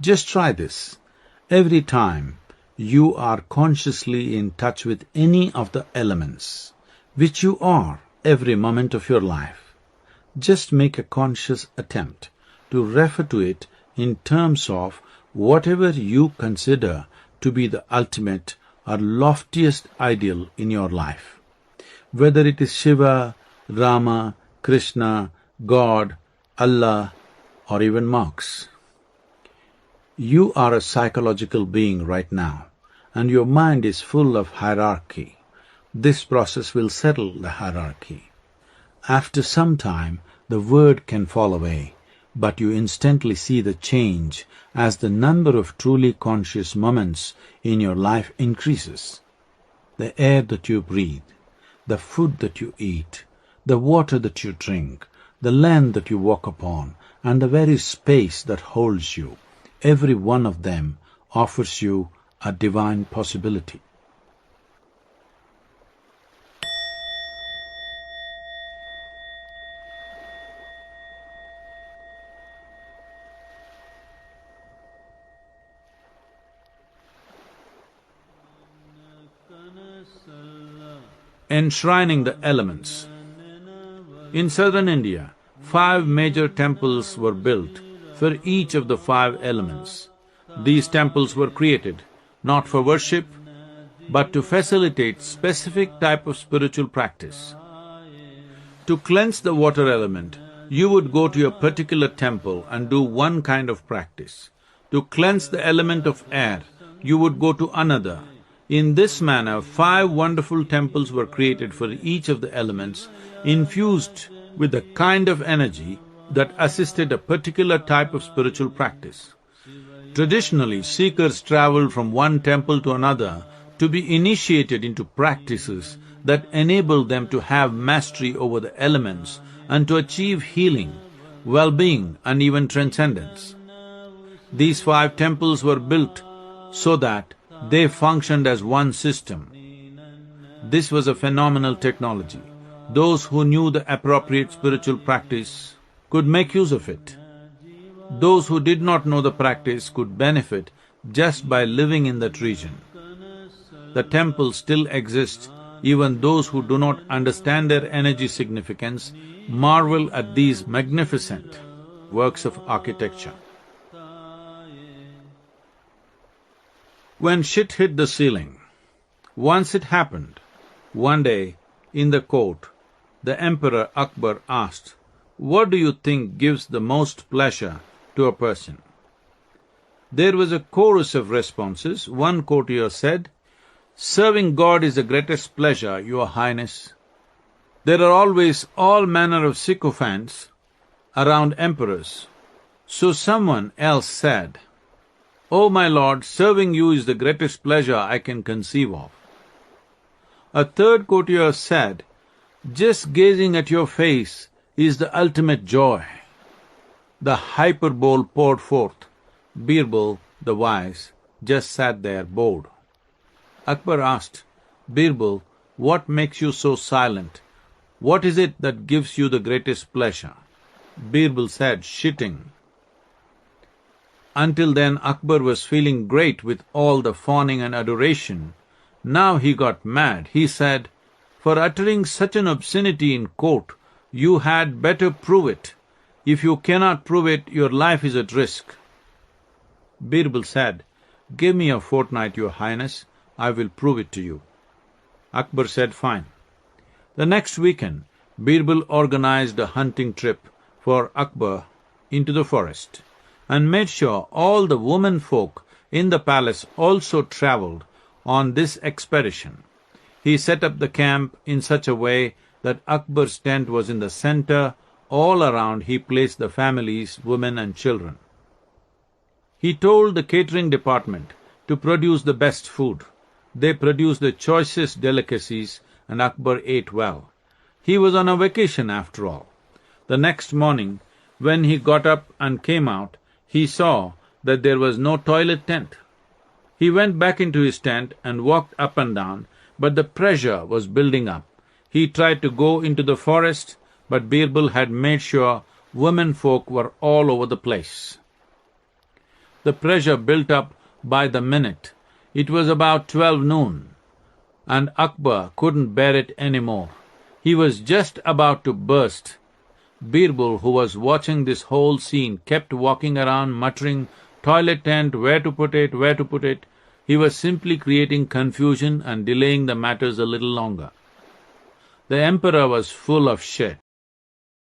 Just try this. Every time you are consciously in touch with any of the elements, which you are every moment of your life, just make a conscious attempt to refer to it in terms of whatever you consider to be the ultimate or loftiest ideal in your life. Whether it is Shiva, Rama, Krishna, God, Allah, or even Marx. You are a psychological being right now, and your mind is full of hierarchy. This process will settle the hierarchy. After some time, the word can fall away, but you instantly see the change as the number of truly conscious moments in your life increases. The air that you breathe, the food that you eat, the water that you drink, the land that you walk upon, and the very space that holds you, every one of them offers you a divine possibility. Enshrining the elements. In southern India, 5 major temples were built for each of the 5 elements. These temples were created not for worship, but to facilitate specific type of spiritual practice. To cleanse the water element, you would go to a particular temple and do one kind of practice. To cleanse the element of air, you would go to another. In this manner, 5 wonderful temples were created for each of the elements, infused with the kind of energy that assisted a particular type of spiritual practice. Traditionally, seekers traveled from one temple to another to be initiated into practices that enabled them to have mastery over the elements and to achieve healing, well-being and even transcendence. These 5 temples were built so that they functioned as one system. This was a phenomenal technology. Those who knew the appropriate spiritual practice could make use of it. Those who did not know the practice could benefit just by living in that region. The temples still exist. Even those who do not understand their energy significance marvel at these magnificent works of architecture. When shit hit the ceiling. Once it happened. One day, in the court, the Emperor Akbar asked, "What do you think gives the most pleasure to a person?" There was a chorus of responses. One courtier said, "Serving God is the greatest pleasure, Your Highness." There are always all manner of sycophants around emperors. So someone else said, "Oh, my lord, serving you is the greatest pleasure I can conceive of." A third courtier said, "Just gazing at your face is the ultimate joy." The hyperbole poured forth. Birbal, the wise, just sat there bored. Akbar asked, "Birbal, what makes you so silent? What is it that gives you the greatest pleasure?" Birbal said, "Shitting." Until then, Akbar was feeling great with all the fawning and adoration. Now he got mad. He said, "For uttering such an obscenity in court, you had better prove it. If you cannot prove it, your life is at risk." Birbal said, "Give me a fortnight, Your Highness, I will prove it to you." Akbar said, "Fine." The next weekend, Birbal organized a hunting trip for Akbar into the forest, and made sure all the women folk in the palace also travelled on this expedition. He set up the camp in such a way that Akbar's tent was in the center. All around he placed the families, women and children. He told the catering department to produce the best food. They produced the choicest delicacies, and Akbar ate well. He was on a vacation after all. The next morning, when he got up and came out, he saw that there was no toilet tent. He went back into his tent and walked up and down, but the pressure was building up. He tried to go into the forest, but Birbal had made sure women folk were all over the place. The pressure built up by the minute. It was about 12 noon, and Akbar couldn't bear it any more. He was just about to burst. Birbal, who was watching this whole scene, kept walking around muttering, "Toilet tent, where to put it, where to put it?" He was simply creating confusion and delaying the matters a little longer. The emperor was full of shit.